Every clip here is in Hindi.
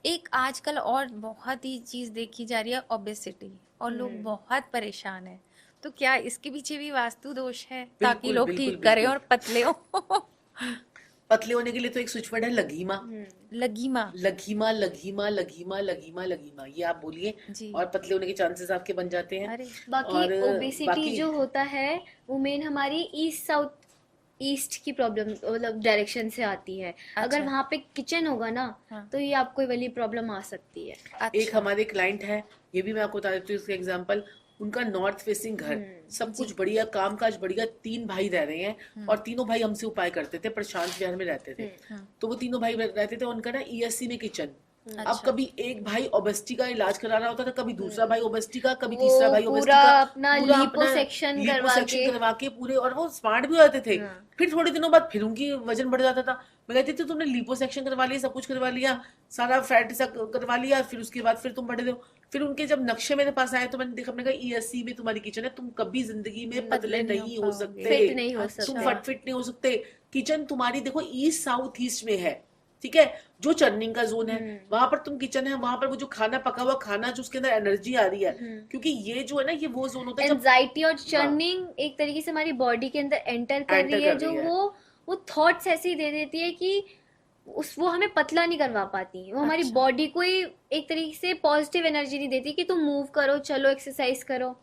एक आजकल और बहुत ही चीज देखी जा रही है, ओबेसिटी, और लोग बहुत परेशान है। तो क्या इसके पीछे भी वास्तु दोष है ताकि बिल्कुल लोग बिल्कुल ठीक करें बिल्कुल। और पतले हो? पतले होने के लिए तो एक स्विच वर्ड है, लगीमा। लगीमा। लगीमा लगीमा लगीमा लगीमा लगीमा, ये आप बोलिए जी। और पतले होने के चांसेस आपके बन जाते हैं। अरे। बाकी और ओबेसिटी बाकी जो होता है वो मेन हमारी ईस्ट साउथ ईस्ट की प्रॉब्लम मतलब डायरेक्शन से आती है। अगर अच्छा। वहां पे किचन होगा ना हाँ। तो ये आपको ये वाली प्रॉब्लम आ सकती है। एक अच्छा। हमारे क्लाइंट है, ये भी मैं आपको बता देती हूँ इसका एग्जांपल। उनका नॉर्थ फेसिंग घर, सब जी। कुछ बढ़िया, कामकाज बढ़िया, तीन भाई रह रहे हैं। और तीनों भाई हमसे उपाय करते थे, प्रशांत विहार में रहते थे। तो वो तीनों भाई रहते थे, उनका ना ईएससी में किचन। अब अच्छा। कभी एक भाई ओबेसिटी का इलाज करा रहा होता था, कभी दूसरा भाई ओबेसिटी का, कभी वो तीसरा भाई ओबेसिटी पूरा का। अपना पूरा अपना लिपोसेक्शन करवा लिपोसेक्शन के। करवा के पूरे, और वो स्मार्ट भी हो जाते थे। हाँ। फिर थोड़े दिनों बाद फिर उनकी वजन बढ़ जाता था। मैं कहती थी तुमने लिपोसेक्शन करवा लिया, सब कुछ करवा लिया, सारा फैट सा करवा लिया, फिर उसके बाद फिर तुम बढ़े हो। फिर उनके जब नक्शे मेरे पास आए तो मैंने देखा, मैंने कहा ईएससी में तुम्हारी किचन है, तुम कभी जिंदगी में पतले पतले नहीं हो नहीं हो पाओगे। सकते। फिट नहीं हो तुम अच्छा। सकते। फट फिट नहीं हो सकते। किचन तुम्हारी देखो ईस्ट साउथ ईस्ट में है, ठीक है, जो चर्निंग का जोन है वहां पर तुम किचन है, वहां पर वो जो खाना पका हुआ खाना जो उसके अंदर एनर्जी आ रही है, क्योंकि ये जो है ना, ये वो जोन होता है जब एंजाइटी और हाँ चर्निंग एक तरीके से हमारी बॉडी के अंदर एंटर कर एंटर रही है, कर जो रही है। वो थॉट्स ऐसे ही दे देती है कि वो हमें पतला नहीं करवा पाती, वो हमारी अच्छा। बॉडी को ही एक तरीके से पॉजिटिव एनर्जी नहीं देती कि तुम मूव करो, चलो, एक्सरसाइज करो।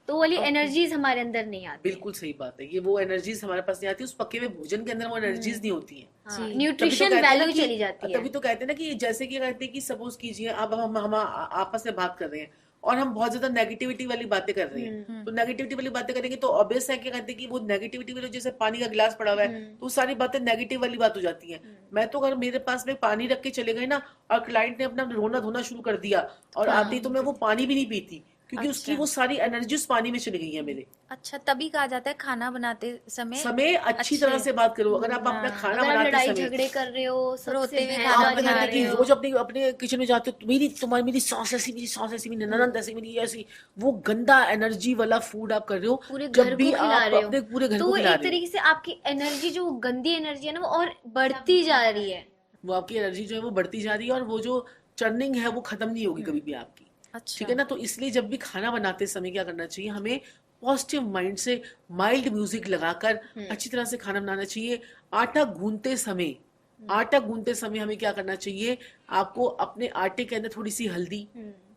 तो वो वाली ओके। एनर्जीज हमारे अंदर नहीं आती है। बिल्कुल सही बात है, ये वो एनर्जीज हमारे पास नहीं आती, उस पके हुए भोजन के अंदर वो एनर्जीज नहीं होती हैं। हाँ, जी। तभी तो न्यूट्रिशन कहते हैं ना वैल्यू कि चली जाती है। तभी तो कहते हैं ना कि जैसे कि कहते हैं कि सपोज कीजिए अब हम आपस में बात कर रहे हैं और हम बहुत ज्यादा नेगेटिविटी वाली बातें कर रहे हैं, तो नेगेटिविटी वाली बातें करेंगे तो ऑब्वियस है कि कहते हैं कि वो नेगेटिविटी वाली, जैसे पानी का गिलास पड़ा हुआ है तो वो सारी बातें नेगेटिव वाली बात हो जाती हैं। मैं तो अगर मेरे पास में पानी रख के चले गए ना और क्लाइंट ने अपना रोना धोना शुरू कर दिया और आते ही तो मैं वो पानी भी नहीं पीती, क्योंकि उसकी अच्छा। वो सारी एनर्जी उस पानी में चली गई है मेरे। अच्छा, तभी कहा जाता है खाना बनाते समय समय अच्छी तरह अच्छे। से बात करो, अगर आप अपना हाँ। खाना अगर आप बनाते लड़ाई समय झगड़े कर रहे हो, सबसे रोते हुए भैं खाना आप बात कहते बना कर हैं रहे कि रहे हो। हो। रोज अपने अपने किचन में जाते हो तो मेरी सांस ऐसी, मेरी सांस ऐसी, मेरी ननद ऐसी, मेरी ऐसी, वो गंदा एनर्जी वाला फूड आप कर रहे हो पूरे जब घर भी को खिला आप रहे हो, अपने पूरे घर तो को वो खिला एक रहे हो। तरीके से आपकी एनर्जी, जो गंदी एनर्जी है ना, वो और बढ़ती जा रही है। वो आपकी एनर्जी जो है वो बढ़ती जा रही है और वो जो चर्निंग है वो खत्म नहीं होगी कभी भी आपकी। ठीक अच्छा। है ना, तो इसलिए जब भी खाना बनाते समय क्या करना चाहिए, हमें पॉजिटिव माइंड से माइल्ड म्यूजिक लगाकर अच्छी तरह से खाना बनाना चाहिए। आटा गूंथते समय आटा गूंथते समय हमें क्या करना चाहिए, आपको अपने आटे के अंदर थोड़ी सी हल्दी,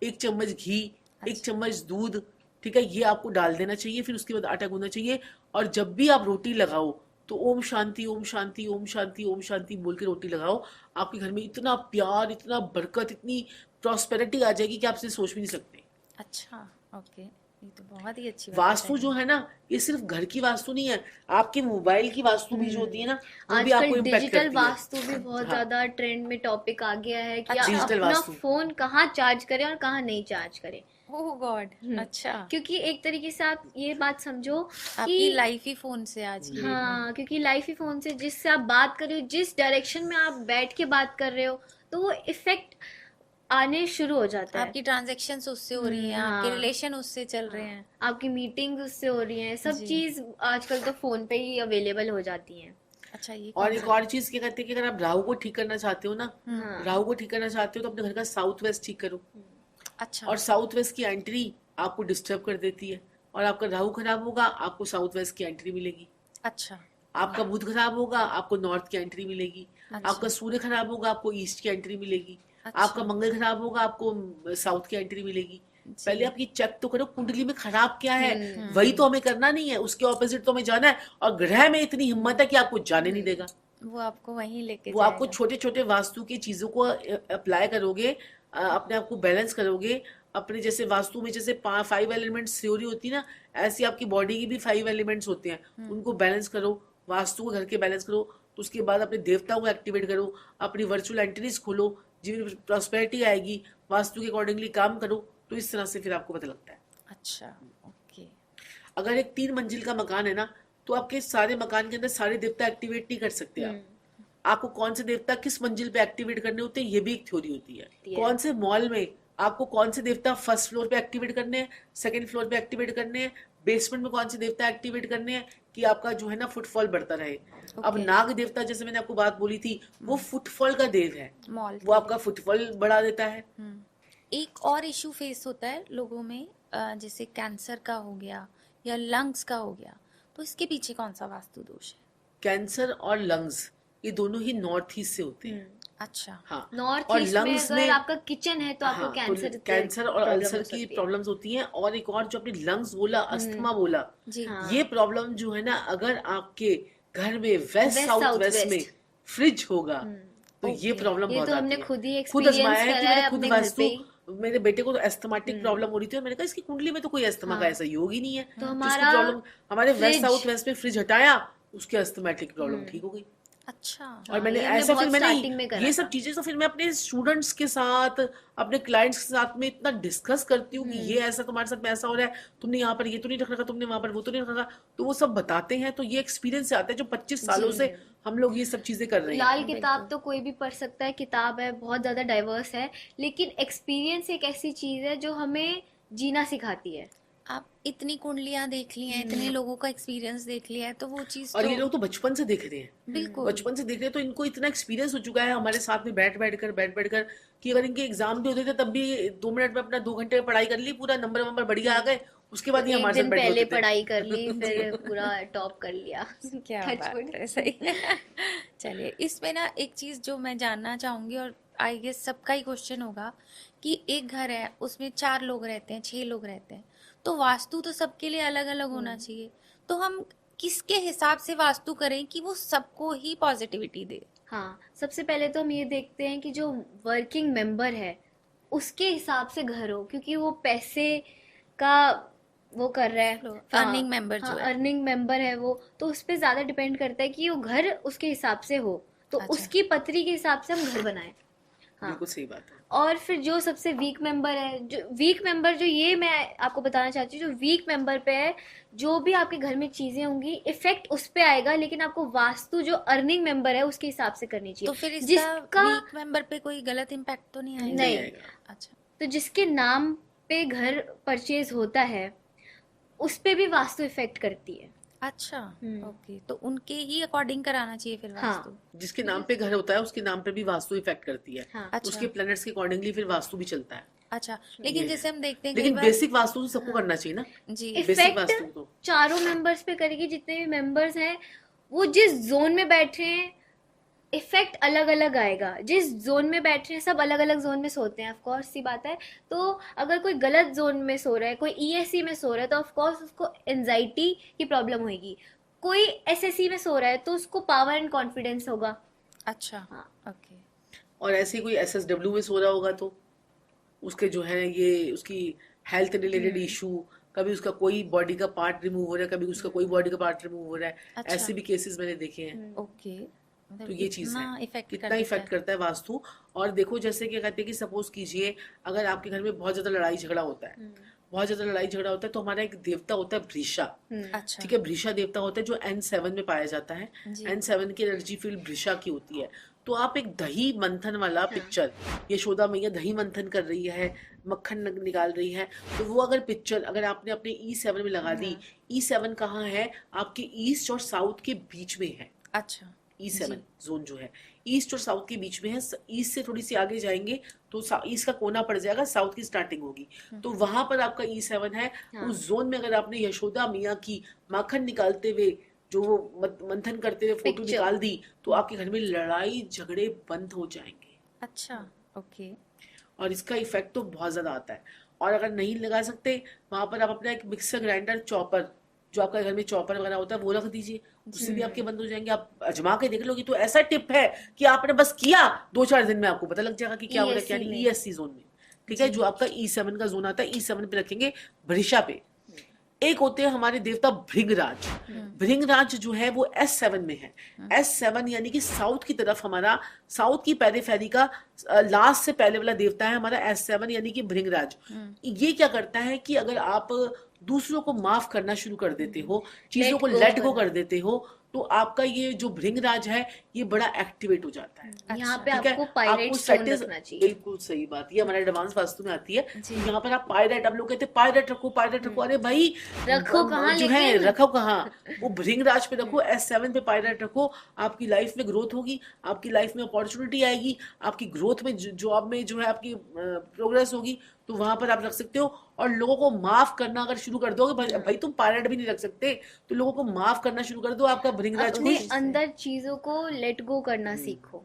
एक चम्मच घी, एक अच्छा। चम्मच दूध, ठीक है, ये आपको डाल देना चाहिए। फिर उसके बाद आटा गूंदना चाहिए और जब भी आप रोटी लगाओ तो ओम शांति ओम शांति ओम शांति ओम शांति बोल के रोटी लगाओ। आपके घर में इतना प्यार, इतना बरकत, इतनी प्रॉस्पेरिटी आ जाएगी कि आप इसे सोच भी नहीं सकते। अच्छा। ओके, ये तो बहुत ही अच्छी बात वास्तु जो बताई। है ना, ये सिर्फ घर की वास्तु नहीं है, आपके मोबाइल की वास्तु भी जो होती है ना, वो भी आजकल आपको इम्पैक्ट डिजिटल करती है। वास्तु भी बहुत हाँ, ज्यादा ट्रेंड में टॉपिक आ गया है कि आप अच्छा। डिजिटल अपना वास्तु। फोन कहाँ चार्ज करें और कहाँ नहीं चार्ज करें। ओह गॉड। अच्छा। क्योंकि एक तरीके से आप ये बात समझो कि आपकी लाइफ ही फोन से आज की डेट में। हाँ, क्योंकि लाइफ ही फोन से, जिससे आप बात कर रहे हो, जिस डायरेक्शन में आप बैठ के बात कर रहे हो, तो वो इफेक्ट आने शुरू हो जाता है। आपकी ट्रांजैक्शंस उससे हो रही हैं, आपके हाँ, रिलेशन उससे चल रहे हैं। आपकी मीटिंग्स उससे हो रही हैं, सब जी। चीज आजकल तो फोन पे ही अवेलेबल हो जाती हैं। अच्छा, ये और कौन एक सा? और चीज क्या कहते हैं कि अगर आप राहु को ठीक करना चाहते हो ना, हाँ। राहु को ठीक करना चाहते हो तो अपने घर का साउथ वेस्ट ठीक करो। अच्छा। और साउथ वेस्ट की एंट्री आपको डिस्टर्ब कर देती है, और आपका राहु खराब होगा आपको साउथ वेस्ट की एंट्री मिलेगी। अच्छा। आपका बुध खराब होगा आपको नॉर्थ की एंट्री मिलेगी। अच्छा। आपका सूर्य खराब होगा आपको ईस्ट की एंट्री मिलेगी। आपका अच्छा। मंगल खराब होगा आपको साउथ की एंट्री मिलेगी। पहले जी। आप ये चेक तो करो कुंडली में खराब क्या है। वही तो हमें करना नहीं है, उसके ऑपोजिट तो हमें जाना है, और ग्रह में इतनी हिम्मत है कि आपको जाने नहीं देगा। वो आपको वहीं लेके वो आपको जाएगा। छोटे छोटे वास्तु की चीजों को अप्लाई करोगे, अपने आप को बैलेंस करोगे। अपने जैसे वास्तु में जैसे 5 एलिमेंट्स थ्योरी होती है ना, ऐसी आपकी बॉडी की भी 5 एलिमेंट्स होते हैं, उनको बैलेंस करो। वास्तु को घर के बैलेंस करो, तो उसके बाद अपने देवताओं को एक्टिवेट करो, अपनी वर्चुअल एंटिटीज खोलो, जीवन में प्रॉस्पेरिटी आएगी। वास्तु के अकॉर्डिंगली काम करो, तो इस तरह से फिर आपको पता लगता है। अच्छा। ओके। अगर एक 3 मंजिल का मकान है ना, तो आपके सारे मकान के अंदर सारे देवता एक्टिवेट नहीं कर सकते आप। आपको कौन से देवता किस मंजिल पे एक्टिवेट करने होते हैं, ये भी एक थ्योरी होती है। कौन से मॉल में आपको कौन से देवता फर्स्ट फ्लोर पे एक्टिवेट करने हैं, सेकंड फ्लोर पे एक्टिवेट करने हैं, बेसमेंट में कौन से देवता एक्टिवेट करने हैं, कि आपका जो है ना फुटफॉल बढ़ता रहे। अब Okay. नाग देवता, जैसे मैंने आपको बात बोली थी, वो फुटफॉल का देव है, मॉल वो आपका फुटफॉल बढ़ा देता है। एक और इशू फेस होता है लोगों में, जैसे कैंसर का हो गया या लंग्स का हो गया, तो इसके पीछे कौन सा वास्तु दोष है? कैंसर और लंग्स ये दोनों ही नॉर्थ ईस्ट से होते हैं। अच्छा। हाँ, नॉर्थ और ईस्ट में लंग्स अगर में आपका किचन है तो आपको हाँ, कैंसर तो कैंसर और प्रॉब्लम अल्सर हो की सकती है। प्रॉब्लम्स होती हैं। और एक और जो आपने लंग्स बोला, अस्थमा बोला, जी। हाँ। ये प्रॉब्लम जो है ना, अगर आपके घर में west west south south west में वेस्ट। फ्रिज होगा तो ये Okay. प्रॉब्लम ये बहुत तो हमने आती है। खुद ही खुद एक्सपीरियंस आजमाया है कि करा मैंने है खुद अपने घर वास्तु, पे ही। मेरे बेटे को तो एस्थमाटिक प्रॉब्लम हो रही थी और मैंने कहा इसकी कुंडली में तो कोई एस्थमा का हाँ। ऐसा योग ही नहीं है। तो तो हमारा इसको प्रॉब्लम, हमारे वेस्ट फ्रिज साउथ वेस्ट में फ्रिज हटाया, उसके एस्थमेटिक प्रॉब्लम ठीक हो गई। अच्छा। और हाँ, मैंने ये हमने ऐसा फिर बहुत मैंने स्टार्टिंग में करा ये सब था। चीजें तो फिर मैं अपने स्टूडेंट्स के साथ, अपने क्लाइंट्स के साथ में इतना डिस्कस करती हूँ कि ये ऐसा तुम्हारे साथ में ऐसा हो रहा है, तुमने यहाँ पर ये तो नहीं रख रखा, तुमने वहां पर वो तो नहीं रख रखा, तो वो सब बताते हैं। तो ये एक्सपीरियंस से आता है जो 25 सालों से हम लोग ये सब चीजें कर रहे हैं। लाल किताब तो कोई भी पढ़ सकता है, किताब है, बहुत ज्यादा डाइवर्स है, लेकिन एक्सपीरियंस एक ऐसी चीज है जो हमें जीना सिखाती है। आप इतनी कुंडलियां देख ली हैं, इतने लोगों का एक्सपीरियंस देख लिया है, तो वो चीज और तो ये लोग तो बचपन से देख रहे हैं, बिल्कुल। बचपन से देख रहे हैं, तो इनको इतना एक्सपीरियंस हो चुका है हमारे साथ में बैठ बैठ कर कि अगर इनके एग्जाम भी होते थे तब भी 2 मिनट में अपना 2 घंटे में पढ़ाई कर ली, पूरा नंबर बढ़िया आ गए, उसके बाद ये एक हमारे दिन साथ बैठे पहले होते थे। पढ़ाई कर ली, फिर पूरा टॉप कर लिया। क्या Touch बात wood। है, सही। चलिए, इसमें ना एक चीज जो मैं जानना चाहूंगी, और आई गेस सबका ही क्वेश्चन होगा, कि एक घर है उसमें 4 लोग रहते हैं, 6 लोग रहते हैं, तो वास्तु तो सबके लिए अलग अलग होना चाहिए, तो हम किसके हिसाब से वास्तु करें कि वो सबको ही पॉजिटिविटी दे? हाँ, सबसे पहले तो हम ये देखते हैं कि जो वर्किंग मेंबर है उसके हिसाब से घर हो, क्योंकि वो पैसे का वो कर रहा है, अर्निंग मेंबर जो है। अर्निंग मेंबर है वो, तो उस पे ज्यादा डिपेंड करता है कि वो घर उसके हिसाब से हो, तो अच्छा। उसकी पत्री के हिसाब से हम घर बनाएं। हाँ, बिल्कुल सही बात है। और फिर जो सबसे वीक मेंबर है, जो वीक मेंबर, जो ये मैं आपको बताना चाहती हूँ, जो वीक मेंबर पे है, जो भी आपके घर में चीजें होंगी इफेक्ट उस पे आएगा, लेकिन आपको वास्तु जो अर्निंग मेंबर है उसके हिसाब से करनी तो चाहिए। फिर इसका जिसका वीक मेंबर पे कोई गलत इम्पैक्ट तो नहीं आएगा? नहीं। आएगा। अच्छा। तो जिसके नाम पे घर परचेज होता है उस पे भी वास्तु इफेक्ट करती है। अच्छा, ओके, तो उनके ही अकॉर्डिंग कराना चाहिए फिर हाँ। वास्तु? जिसके नाम पे घर होता है उसके नाम पे भी वास्तु इफेक्ट करती है। हाँ। अच्छा। उसके प्लैनेट्स के अकॉर्डिंगली फिर वास्तु भी चलता है। अच्छा, लेकिन ये जैसे हम देखते हैं कई लेकिन बार। बेसिक वास्तु तो सबको करना चाहिए ना। जी। बेसिक वास्तु इफेक्ट तो चारों मेंबर्स पे करेगी, जितने भी मेंबर्स हैं वो जिस जोन में बैठ रहे हैं इफेक्ट अलग अलग आएगा। जिस जोन में बैठ रहे हैं, सब अलग अलग जोन में सोते हैं, ऑफ कोर्स सी बात है। तो अगर कोई गलत जोन में सो रहा है, कोई ईएससी में सो रहा है, तो ऑफ कोर्स उसको एंजाइटी की प्रॉब्लम होगी। कोई एसएससी में सो रहा है तो उसको पावर एंड कॉन्फिडेंस होगा। अच्छा। हाँ। ओके। और ऐसे ही कोई एसएसडब्ल्यू में सो रहा होगा तो उसके जो है ये उसकी हेल्थ रिलेटेड इशू, कभी उसका कोई बॉडी का पार्ट रिमूव हो रहा है, कभी उसका कोई बॉडी का पार्ट रिमूव हो रहा है। अच्छा। ऐसे भी केसेस मैंने देखे हैं। ओके, मतलब तो ये चीज इतना है, इफेक्ट कितना कर इफेक्ट देता है। करता है वास्तु। और देखो जैसे क्या कहते हैं कि सपोज कीजिए अगर आपके घर में बहुत ज्यादा लड़ाई झगड़ा होता है, बहुत ज्यादा लड़ाई झगड़ा होता है, तो हमारा एक देवता होता है भृषा। अच्छा। ठीक है, भृषा देवता होता है जो N7 में पाया जाता है। जी। N7 की एनर्जी फील्ड भृषा की होती है। तो आप एक दही मंथन वाला पिक्चर, यशोदा मैया दही मंथन कर रही है, मक्खन निकाल रही है, तो वो अगर पिक्चर अगर आपने अपने E7 में लगा दी, E7 कहाँ है? आपके ईस्ट और साउथ के बीच में है। अच्छा। E7 जोन जो है ईस्ट और साउथ के बीच में है। ईस्ट से थोड़ी सी आगे जाएंगे तो ईस्ट का कोना पड़ जाएगा, साउथ की स्टार्टिंग होगी, तो वहां पर आपका E7 है। उस जोन में अगर आपने यशोदा मियाँ की माखन निकालते हुए जो वो मंथन करते हुए फोटो Picture। निकाल दी, तो आपके घर में लड़ाई झगड़े बंद हो जाएंगे। अच्छा। ओके। और इसका इफेक्ट तो बहुत ज्यादा आता है। और अगर नहीं लगा सकते, वहां पर आप अपना एक मिक्सर ग्राइंडर, चॉपर, जो आपका घर में चॉपर वगैरह होता है वो रख दीजिए, उससे भी आपके बंद हो जाएंगे। आप अजमा के देख लोगे तो ऐसा टिप है कि आपने बस किया 2-4 दिन में आपको पता लग जाएगा कि क्या हो रहा है क्या नहीं। ESC जोन में, ठीक है, जो आपका E7 का जोन आता है, E7 पे रखेंगे भृषा पे। एक होते हैं हमारे देवता भृंगराज। भृंगराज जो है वो S7 में है। S7 यानी कि साउथ की तरफ, हमारा साउथ की पेरिफेरी का लास्ट से पहले वाला देवता है हमारा S7 यानी कि भृंगराज। ये क्या करता है कि अगर आप दूसरों को माफ करना शुरू कर देते हो, चीजों को लेट गो कर देते हो, तो आपका ये जो भृंगराज है ये बड़ा एक्टिवेट हो जाता है। यहाँ पे ठीक है, आपको पायरेट आपको स्टोन सेटिस, रखना चाहिए। बिल्कुल सही बात, ये हमारे एडवांस वास्तु में आती है। जी। यहाँ पर आप पायरेट, आप लोग कहते हैं पायरेट रखो पायरेट रखो, अरे भाई रखो कहाँ जो है लेकिन? रखो कहाँ, वो भृंगराज पे रखो, S7 पे पायरेट रखो, आपकी लाइफ में ग्रोथ होगी, आपकी लाइफ में अपॉर्चुनिटी आएगी, आपकी ग्रोथ में जॉब में जो है आपकी प्रोग्रेस होगी, तो वहां पर आप रख सकते हो। और लोगों को माफ करना अगर शुरू कर दोगे, भाई तुम पायरेट भी नहीं रख सकते, तो लोगों को माफ करना शुरू कर दो, आपका भृंगराज अपने खुश। अंदर चीजों को लेट गो करना सीखो,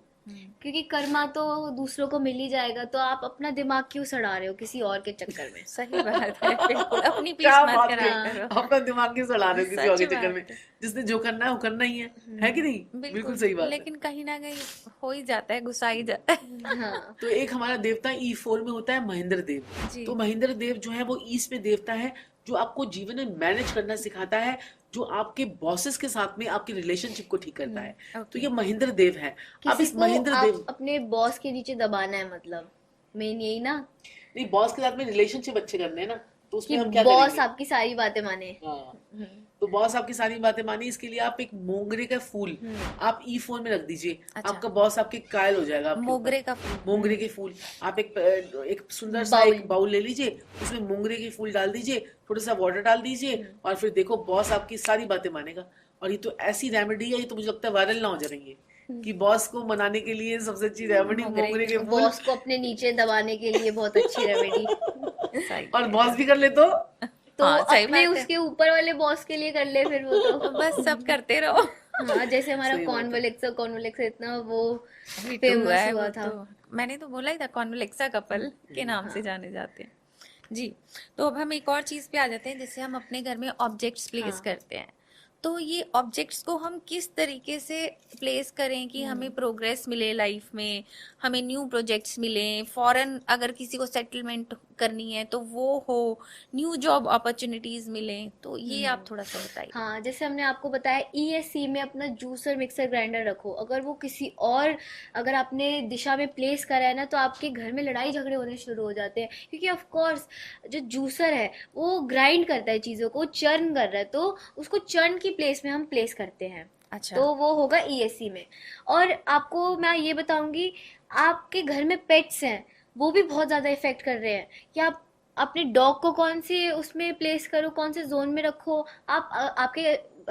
क्योंकि कर्मा तो दूसरों को मिल ही जाएगा, तो आप अपना दिमाग क्यों सड़ा रहे हो किसी और के चक्कर में? सही बात है, बिल्कुल अपनी पीस क्या मत बात कराया है, करो। अपना दिमाग क्यों सड़ा रहे हो किसी और के सच चक्कर में? बात है। जिसने जो करना है वो करना ही है कि नहीं? बिल्कुल सही बात है। लेकिन कहीं ना कहीं हो ही जाता है, गुस्सा ही जाता है। हाँ, तो एक हमारा देवता E4 में होता है महेंद्र देव। जी। तो महेंद्र देव जो है वो ईस्ट में देवता है, जो आपको जीवन में मैनेज करना सिखाता है, जो आपके बॉसेस के साथ में आपकी रिलेशनशिप को ठीक करता है। तो ओके। ये महेंद्र देव है। अब किसी इस को महेंद्र आप देव, अपने बॉस के नीचे दबाना है, मतलब मेन यही ना, नहीं बॉस के साथ में रिलेशनशिप अच्छे करने हैं ना, तो कि उसमें हम क्या बॉस करेंगे? आपकी सारी बातें माने। हाँ, तो बॉस आपकी सारी बातें मानी, इसके लिए आप एक मोगरे का फूल आप E4 में रख दीजिए। अच्छा। आपका बॉस आपके कायल हो जाएगा आपके ऊपर। मोगरे का फूल। मोंगरे के फूल, आप एक सुंदर सा बाउल। एक बाउल ले लीजिए, उसमें मोंगरे के फूल डाल दीजिए, थोड़ा सा वाटर डाल दीजिए, और फिर देखो बॉस आपकी सारी बातें मानेगा। और ये तो ऐसी रेमेडी है, ये तो मुझे लगता है वायरल ना हो जाएंगे कि बॉस को मनाने के लिए सबसे अच्छी रेमेडी मोंगरे के फूल। बॉस को अपने नीचे दबाने के लिए बहुत अच्छी रेमेडी। सही और बॉस भी कर ले तो तो हाँ, सही अपने बात है। उसके ऊपर वाले बॉस के लिए कर ले फिर वो तो तो। बस सब करते रहो। हाँ, जैसे हमारा सही बात है। कॉन्वलेक्सा इतना वो हिट हुआ फेमस है हुआ वो था। तो। मैंने तो बोला ही था, कॉन्वलेक्सा कपल के नाम से जाने जाते हैं। जी। तो अब हम एक और चीज पे आ जाते हैं, जैसे हम अपने घर में ऑब्जेक्ट्स प्लेस हाँ। करते हैं। तो ये ऑब्जेक्ट्स को हम किस तरीके से प्लेस करें कि हमें प्रोग्रेस मिले लाइफ में, हमें न्यू प्रोजेक्ट्स मिले, फॉरेन अगर किसी को सेटलमेंट करनी है तो वो हो, न्यू जॉब अपॉर्चुनिटीज मिले, तो ये आप थोड़ा सा बताइए। हाँ, जैसे हमने आपको बताया ESC में अपना जूसर मिक्सर ग्राइंडर रखो। अगर वो किसी और अगर आपने दिशा में प्लेस करा है ना, तो आपके घर में लड़ाई झगड़े होने शुरू हो जाते हैं, क्योंकि ऑफ कोर्स जो जूसर है वो ग्राइंड करता है चीज़ों को, चर्न कर रहा है, तो उसको चर्न की प्लेस में हम प्लेस करते हैं। अच्छा। तो वो होगा ESC में। और आपको मैं ये बताऊंगी, आपके घर में पेट्स हैं, वो भी बहुत ज़्यादा इफेक्ट कर रहे हैं कि आप अपने डॉग को कौन से उसमें प्लेस करो, कौन से जोन में रखो। आप आपके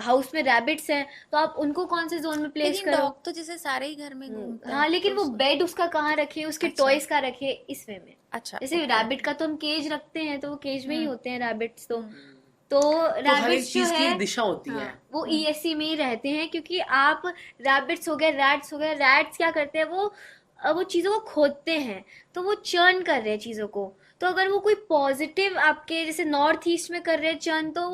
हाउस में रैबिट्स हैं, तो आप उनको कौन से जोन में प्लेस लेकिन करो। डॉग तो जैसे सारे ही घर में घूमता है, हाँ, लेकिन तो वो बेड उसका कहाँ रखे, उसके अच्छा। टॉयज कहाँ रखे, इस वे में। अच्छा, जैसे ओके। रैबिट का तो हम केज रखते हैं, तो वो केज में ही होते हैं रैबिट्स तो हर एक रैबिट्स जो चीज की है एक दिशा होती है। हाँ, वो ESC में ही रहते हैं, क्योंकि आप रैबिट्स हो गए, रैट्स हो गए, रैट्स क्या करते हैं, वो चीज़ों को खोदते हैं, तो वो चर्न कर रहे हैं चीज़ों को। तो अगर वो कोई पॉजिटिव आपके जैसे नॉर्थ ईस्ट में कर रहे हैं चर्न, तो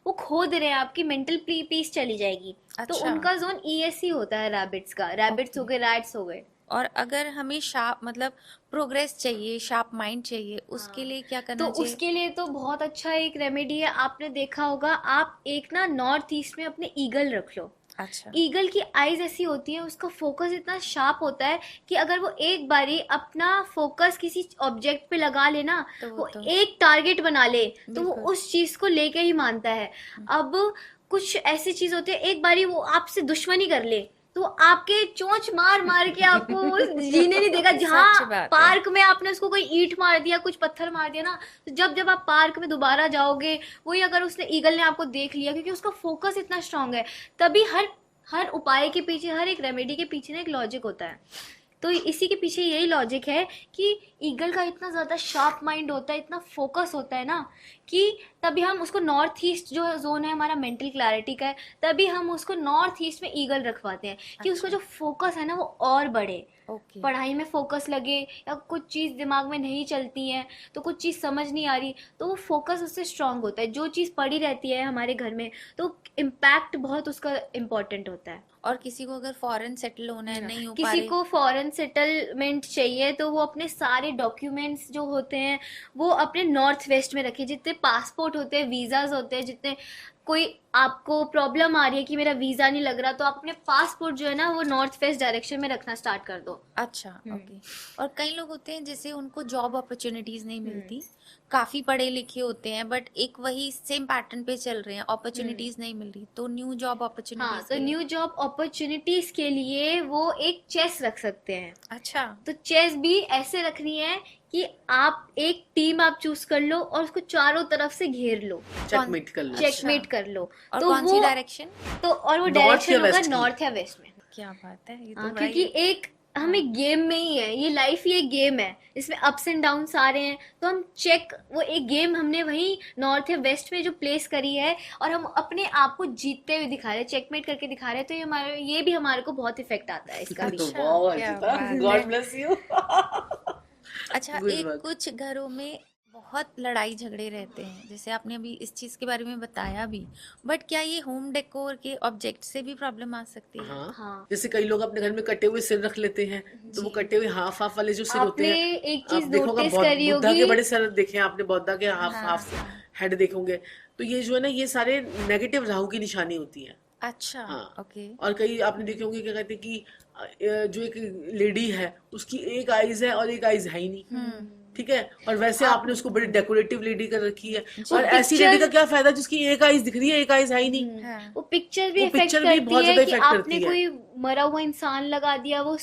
वो खोद रहे हैं, आपकी मेंटल पीस चली जाएगी। तो अच्छा। उनका जोन ESC होता है रैबिट्स का। रैबिट्स हो गए, रैट्स हो गए। और अगर हमें शार्प मतलब प्रोग्रेस चाहिए, शार्प माइंड चाहिए, उसके लिए क्या करना तो चाहिए? उसके लिए तो बहुत अच्छा एक रेमेडी है, आपने देखा होगा, आप एक ना नॉर्थ ईस्ट में अपने ईगल रख लो। अच्छा। ईगल की आईज ऐसी होती है, उसका फोकस इतना शार्प होता है कि अगर वो एक बारी अपना फोकस किसी ऑब्जेक्ट पे लगा लेना, तो वो वो तो एक टारगेट बना ले, तो वो बिल्कुल। उस चीज को लेके ही मानता है। अब कुछ ऐसी चीज होती है, एक बारी वो आपसे दुश्मनी कर ले, तो आपके चोंच मार मार के आपको वो जीने नहीं देगा। सच जहाँ बात है। पार्क में आपने उसको कोई ईंट मार दिया, कुछ पत्थर मार दिया ना, तो जब आप पार्क में दोबारा जाओगे, वही अगर उसने ईगल ने आपको देख लिया, क्योंकि उसका फोकस इतना स्ट्रांग है, तभी हर उपाय के पीछे, हर एक रेमेडी के पीछे ना एक लॉजिक होता है। तो इसी के पीछे यही लॉजिक है कि ईगल का इतना ज़्यादा शार्प माइंड होता है, इतना फोकस होता है ना, कि तभी हम उसको नॉर्थ ईस्ट जो जोन है हमारा मेंटल क्लैरिटी का है, तभी हम उसको नॉर्थ ईस्ट में ईगल रखवाते हैं कि उसका जो फोकस है ना वो और बढ़े, ओके। पढ़ाई में फोकस लगे, या कुछ चीज़ दिमाग में नहीं चलती है, तो कुछ चीज़ समझ नहीं आ रही, तो वो फोकस उससे स्ट्रांग होता है। जो चीज़ पड़ी रहती है हमारे घर में, तो इम्पैक्ट बहुत उसका इम्पोर्टेंट होता है। और किसी को अगर फॉरेन सेटल होना है, नहीं हो पा किसी रहे, को फॉरेन सेटलमेंट चाहिए, तो वो अपने सारे डॉक्यूमेंट्स जो होते हैं वो अपने नॉर्थ वेस्ट में रखे, जितने पासपोर्ट होते हैं, वीज़ाज होते हैं, जितने कोई आपको प्रॉब्लम आ रही है कि मेरा वीजा नहीं लग रहा, तो आप अपने पासपोर्ट जो है ना वो नॉर्थ वेस्ट डायरेक्शन में रखना स्टार्ट कर दो। अच्छा, ओके। और कई लोग होते हैं जैसे उनको जॉब अपॉर्चुनिटीज नहीं मिलती, काफी पढ़े लिखे होते हैं बट एक वही सेम पैटर्न पे चल रहे हैं, अपॉर्चुनिटीज नहीं मिल रही, तो न्यू जॉब हाँ, अपॉर्चुनिटीज तो के लिए। न्यू जॉब अपॉर्चुनिटीज के लिए वो एक चेस रख सकते हैं। अच्छा, तो चेस भी ऐसे रखनी है कि आप एक टीम आप चूज कर लो और उसको चारों तरफ से घेर लो, चेकमेट कर लो। चेकमेट कर लो। और तो कौन सी वो डायरेक्शन? तो और वो नॉर्थ या डायरेक्शन होगा वेस्ट की? नॉर्थ या वेस्ट में। क्या बात है, ये तो हाँ, बड़ा क्योंकि ही। एक हम एक गेम में ही है, ये लाइफ ही एक गेम है, इसमें अप्स एंड डाउन्स आ रहे हैं, तो हम चेक वो एक गेम हमने वही नॉर्थ या वेस्ट में जो प्लेस करी है और हम अपने आप को जीतते हुए दिखा रहे हैं, चेकमेट करके दिखा रहे हैं, तो ये भी हमारे को बहुत इफेक्ट आता है इसका भी। तो अच्छा, वाह क्या अर्चिता, बात गॉड है। Bless you. अच्छा, गुड एक वर्क। कुछ घरों में बहुत लड़ाई झगड़े रहते हैं, जैसे आपने अभी इस चीज के बारे में बताया भी, बट क्या ये होम डेकोर के ऑब्जेक्ट से भी प्रॉब्लम आ सकती है? हाँ, हाँ जैसे कई लोग अपने घर में कटे हुए सिर रख लेते हैं, तो वो जी। कटे हुए हाफ हाफ वाले जो सिर होते आपने हैं, एक आप चीज देखोगे नोटिस बहुत करी बुद्धा के होगी। बड़े सर देखे हैं आपने, बुद्धा के हाफ हाँ, हाफ हाँ। हेड देखे होंगे। तो ये जो है ना, ये सारे नेगेटिव राहु की निशानी होती है। अच्छा, हाँ, ओके। और कई आपने देखे होंगे, क्या कहते हैं कि जो एक लेडी है उसकी एक आइज है और एक आइज है ही नहीं, ठीक है, और वैसे आप आपने उसको बड़ी डेकोरेटिव लेडी कर रखी है, जी। और वो ऐसी लेडी का पिक्चर क्या फायदा जिसकी एक आइज दिख रही है एक आइज है ही नहीं। हाँ, वो पिक्चर भी वो इफेक्ट पिक्चर भी करती बहुत है ज्यादा कि इफेक्ट आपने करती है। कोई मरा हुआ इंसान लगा दिया, वो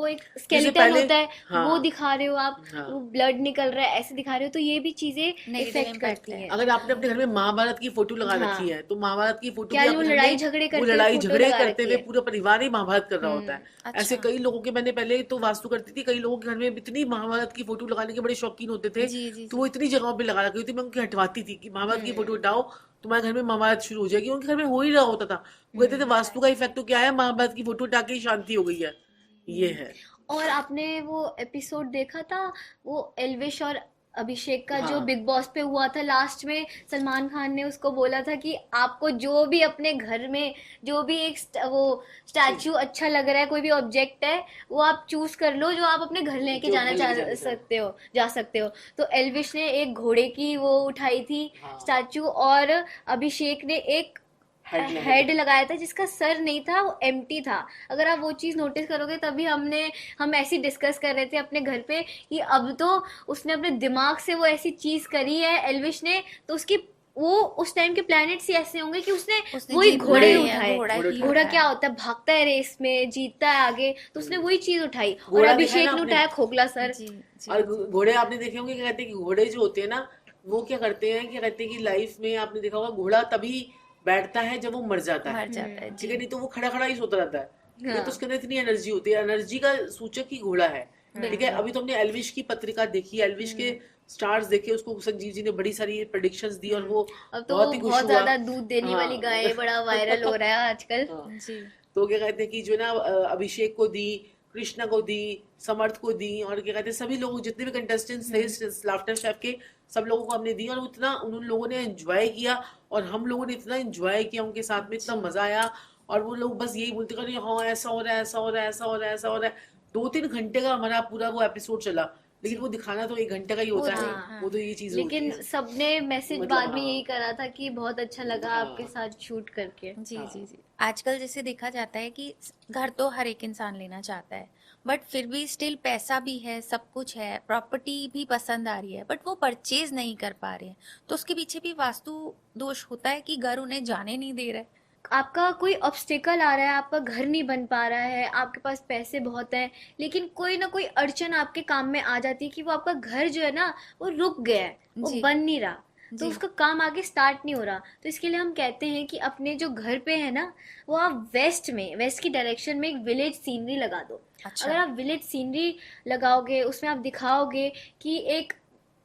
एक जैसे स्केलेटन पहले, होता है, हाँ वो दिखा रहे हो आप, हाँ, वो ब्लड निकल रहा है ऐसे दिखा रहे हो, तो ये भी चीजें नेगेटिव इफेक्ट इम्पैक्ट करती है। हैं। अगर आपने अपने घर में महाभारत की फोटो लगा रखी हाँ, है, तो महाभारत की फोटो क्या भी वो अपने घर लड़ाई में, झगड़े वो करते हुए लड़ाई फोटो झगड़े लगा करते रखी हुए है। पूरा परिवार ही महाभारत कर रहा होता है। ऐसे अच्छा, कई लोगों के, मैंने पहले तो वास्तु करती थी, कई लोगों के घर में इतनी महाभारत की फोटो लगाने के बड़े शौकीन होते थे, जी जी तो जी। वो इतनी जगहों पे लगा रखी थी, मैं उनकी हटवाती थी कि महाभारत की फोटो हटाओ, तुम्हारे घर में महाभारत शुरू हो जाएगी। उनके घर में हो ही रहा होता था, वो कहते थे वास्तु का इफेक्ट तो क्या है, महाभारत की फोटो हटा के ही शांति हो गई है। ये है। और आपने वो एपिसोड देखा था, वो एल्विश और अभिषेक का जो हाँ, बिग बॉस पे हुआ था, लास्ट में सलमान खान ने उसको बोला था कि आपको जो भी अपने घर में जो भी एक वो स्टैचू अच्छा लग रहा है, कोई भी ऑब्जेक्ट है, वो आप चूज कर लो जो आप अपने घर लेके जो जाना घर लेके जाना चाहो। जा सकते हो। तो एल्विश ने एक घोड़े की वो उठाई थी हाँ, स्टैचू, और अभिषेक ने एक हेड लगाया था जिसका सर नहीं था, वो एम्प्टी था। अगर आप वो चीज नोटिस करोगे, तभी हम ऐसी डिस्कस कर रहे थे अपने घर पे कि अब तो उसने अपने दिमाग से वो ऐसी चीज करी है एल्विश ने, तो उसकी वो उस टाइम के प्लैनेट्स ही ऐसे होंगे कि उसने उसने वही जीतना घोड़े ही है, उठाए। घोड़ा ही घोड़ा घोड़ा उठाया। क्या होता है, भागता है रेस में, जीतता है आगे, तो उसने वही चीज उठाई। और घोड़ा देखा है अभिषेक ना ने आपने? उठाया खोखला सर। जी जी और जी। घोड़े आपने देखे होंगे, क्या कहते हैं कि घोड़े जो होते हैं ना, वो क्या करते हैं, क्या कहते हैं कि लाइफ में आपने देखा होगा, घोड़ा तभी बैठता है जब वो मर जाता है, मर जाता है ठीक जी। है, नहीं तो वो खड़ा खड़ा ही सोता रहता है, ठीक है, हाँ, तो उसके अंदर इतनी एनर्जी होती है, एनर्जी का सूचक ही घोड़ा है, ठीक है। बिल्कुल। अभी तो हमने एल्विश की पत्रिका देखी, एल्विश के स्टार्स देखे, उसको संजीव जी ने बड़ी सारी प्रेडिक्शंस दी और वो अब तो बहुत ही खुश बहुत हुआ। ज्यादा दूध देने वाली हाँ गाय बड़ा वायरल हो रहा है आजकल। हाँ, जी तो क्या कहते हैं कि जो ना अभिषेक को दी, कृष्णा को दी, समर्थ को दी, और क्या कहते हैं सभी लोग जितने भी कंटेस्टेंट्स थे लाफ्टर शेफ के, सब लोगों को हमने दी, और इतना उन लोगों ने एंजॉय किया, और हम लोगों ने इतना एंजॉय किया उनके साथ में, इतना मजा आया। और वो लोग बस यही बोलते रहे, हाँ ऐसा हो रहा है, ऐसा हो रहा है, ऐसा हो रहा है, ऐसा हो रहा है। 2-3 घंटे का हमारा पूरा वो एपिसोड चला, लेकिन वो दिखाना तो 1 घंटे का ही होता वो है, हाँ। वो तो ये चीज होती लेकिन है। सबने मैसेज मतलब बाद में हाँ, यही करा था कि बहुत अच्छा लगा हाँ, आपके साथ शूट करके। जी हाँ, जी जी। आजकल जैसे देखा जाता है कि घर तो हर एक इंसान लेना चाहता है, बट फिर भी स्टिल पैसा भी है, सब कुछ है, प्रॉपर्टी भी पसंद आ रही है, बट वो परचेज नहीं कर पा रहे हैं, तो उसके पीछे भी वास्तु दोष होता है कि घर उन्हें जाने नहीं दे रहा है। आपका कोई ऑब्स्टेकल आ रहा है, आपका घर नहीं बन पा रहा है, आपके पास पैसे बहुत हैं, लेकिन कोई ना कोई अड़चन आपके काम में आ जाती है कि वो आपका घर जो है ना वो रुक गया है, वो जी बन नहीं रहा, तो जी। उसका काम आगे स्टार्ट नहीं हो रहा। तो इसके लिए हम कहते हैं कि अपने जो घर पे है ना, वो आप वेस्ट की डायरेक्शन में एक विलेज सीनरी लगा दो। अगर अच्छा आप विलेज सीनरी लगाओगे, उसमें आप दिखाओगे कि एक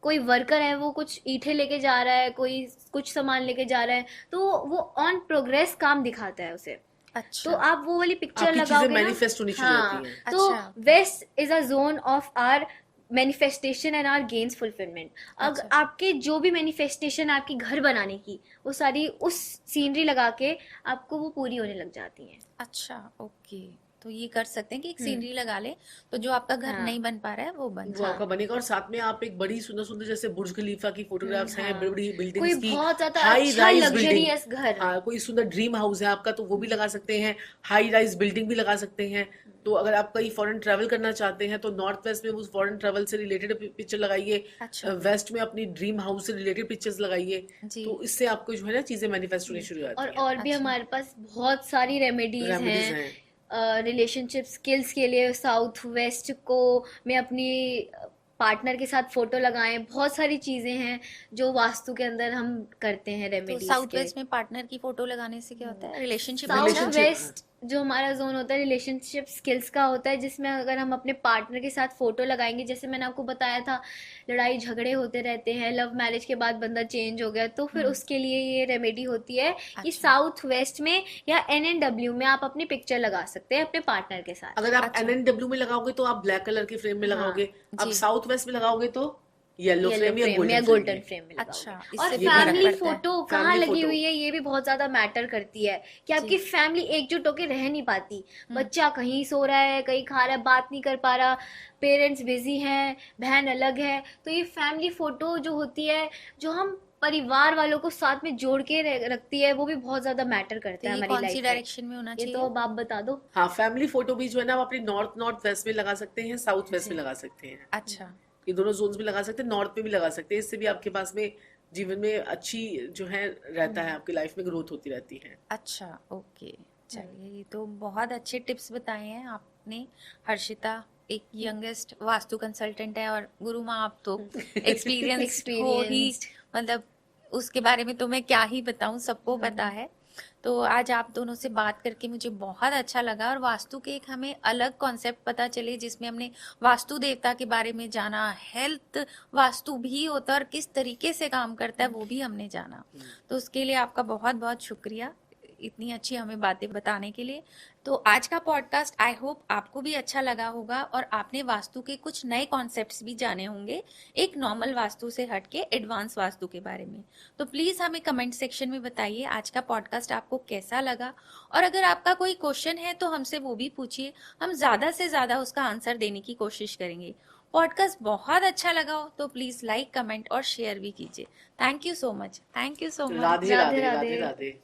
कोई वर्कर है, वो कुछ ईंटें लेके जा रहा है, कोई कुछ सामान लेके जा रहा है, तो वो ऑन प्रोग्रेस काम दिखाता है उसे। तो अच्छा आप वो वाली पिक्चर आपकी चीजें लगाओगे ना, मैनिफेस्ट होनी शुरू हाँ, होती हैं। तो अच्छा west is a zone of our manifestation and our gains fulfilment. अगर अच्छा आपके जो भी मैनिफेस्टेशन है आपकी घर बनाने की, वो सारी उस सीनरी लगा के आपको वो पूरी होने लग जाती हैं। अच्छा, ओके। तो ये कर सकते हैं कि एक सीनरी लगा ले, तो जो आपका घर हाँ। नहीं बन पा रहा है वो बन वो जाए। आपका बनेगा, और साथ में आप एक बड़ी सुंदर सुंदर जैसे बुर्ज खलीफा की फोटोग्राफ्स हैं, बड़ी हाँ, बड़ी कोई बिल्डिंग्स की, बहुत ज्यादा हाई अच्छा राइज बिल्डिंग, लग्जरियस घर। हाँ कोई सुंदर ड्रीम हाउस है आपका तो वो भी लगा सकते हैं, हाई राइज बिल्डिंग भी लगा सकते हैं। तो अगर आप कहीं फॉरेन ट्रैवल करना चाहते हैं तो नॉर्थ वेस्ट में उस फॉरेन ट्रैवल से रिलेटेड पिक्चर लगाइए, अच्छा। वेस्ट में अपनी ड्रीम हाउस से रिलेटेड पिक्चर्स लगाइए। जी। तो इससे आपको जो है ना चीजें मैनिफेस्ट होनी शुरू हो जाती हैं। और भी अच्छा। हमारे पास बहुत सारी रेमेडीज रेमेडीज हैं हैं। रिलेशनशिप स्किल्स के लिए। साउथ वेस्ट को मैं अपनी पार्टनर के साथ फोटो लगाएं, बहुत सारी चीजें हैं जो वास्तु के अंदर हम करते हैं तो रेमेडीज साउथ के। वेस्ट में पार्टनर की फोटो लगाने से क्या होता है, रिलेशनशिप साउथ अच्छा? रिलेशनशिप, वेस्ट जो हमारा जोन होता है रिलेशनशिप स्किल्स का होता है, जिसमें अगर हम अपने पार्टनर के साथ फोटो लगाएंगे, जैसे मैंने आपको बताया था लड़ाई झगड़े होते रहते हैं, लव मैरिज के बाद बंदा चेंज हो गया, तो फिर उसके लिए ये रेमेडी होती है कि अच्छा। साउथ वेस्ट में या NNW में आप अपनी पिक्चर लगा सकते हैं अपने पार्टनर के साथ। अगर आप अच्छा। NNW में लगाओगे तो आप ब्लैक कलर के फ्रेम में हाँ, लगाओगे, आप जी। साउथ वेस्ट में लगाओगे तो येलो येलो फ्रेम या फ्रेम में या गोल्डन फ्रेम गोल्डन में। फ्रेम में अच्छा, लगाओगे। और इससे भी ये फर्क फैमिली पड़ता है। फोटो कहाँ फैमिली लगी फोटो, हुई है ये भी बहुत ज्यादा मैटर करती है कि आपकी जी। फैमिली एकजुट होकर रह नहीं पाती। बच्चा कहीं सो रहा है, कहीं खा रहा है, बात नहीं कर पा रहा, पेरेंट्स बिजी हैं, बहन अलग है, तो ये फैमिली फोटो जो होती है, जो हम परिवार वालों को साथ में जोड़ के रखती है, वो भी बहुत ज्यादा मैटर तो करता है ये हमारी कौन सी लाइफ में। डायरेक्शन में होना ये तो चाहिए? अब आप बता दो। हाँ फैमिली फोटो भी जो है ना आप अपने नॉर्थ वेस्ट में लगा सकते हैं, साउथ वेस्ट में जी। लगा सकते हैं। अच्छा। ये दोनों जोन्स में लगा सकते हैं, नॉर्थ में भी लगा सकते हैं। इससे भी आपके पास में जीवन में अच्छी जो है रहता है, आपकी लाइफ में ग्रोथ होती रहती है। अच्छा, ओके। चलिए, ये तो बहुत अच्छे टिप्स बताए हैं आपने। हर्षिता एक यंगेस्ट वास्तु कंसल्टेंट है, और गुरु माँ आप तो एक्सपीरियंस हो ही, एक्सपीरियंस्ड। मतलब उसके बारे में तो मैं क्या ही बताऊं, सबको पता है। तो आज आप दोनों से बात करके मुझे बहुत अच्छा लगा, और वास्तु के एक हमें अलग कॉन्सेप्ट पता चले, जिसमें हमने वास्तु देवता के बारे में जाना, हेल्थ वास्तु भी होता है और किस तरीके से काम करता है वो भी हमने जाना। तो उसके लिए आपका बहुत बहुत शुक्रिया, इतनी अच्छी हमें बातें बताने के लिए। तो आज का पॉडकास्ट आई होप आपको भी अच्छा लगा होगा, और आपने वास्तु के कुछ नए कॉन्सेप्ट्स भी जाने होंगे, एक नॉर्मल वास्तु से हटके एडवांस वास्तु के बारे में। तो प्लीज हमें कमेंट सेक्शन में बताइए आज का पॉडकास्ट आपको कैसा लगा, और अगर आपका कोई क्वेश्चन है तो हमसे वो भी पूछिए, हम ज्यादा से ज्यादा उसका आंसर देने की कोशिश करेंगे। पॉडकास्ट बहुत अच्छा लगा हो तो प्लीज लाइक, कमेंट और शेयर भी कीजिए। Thank you so much, thank you so much. Radhe Radhe Radhe Radhe Radhe. Radhe.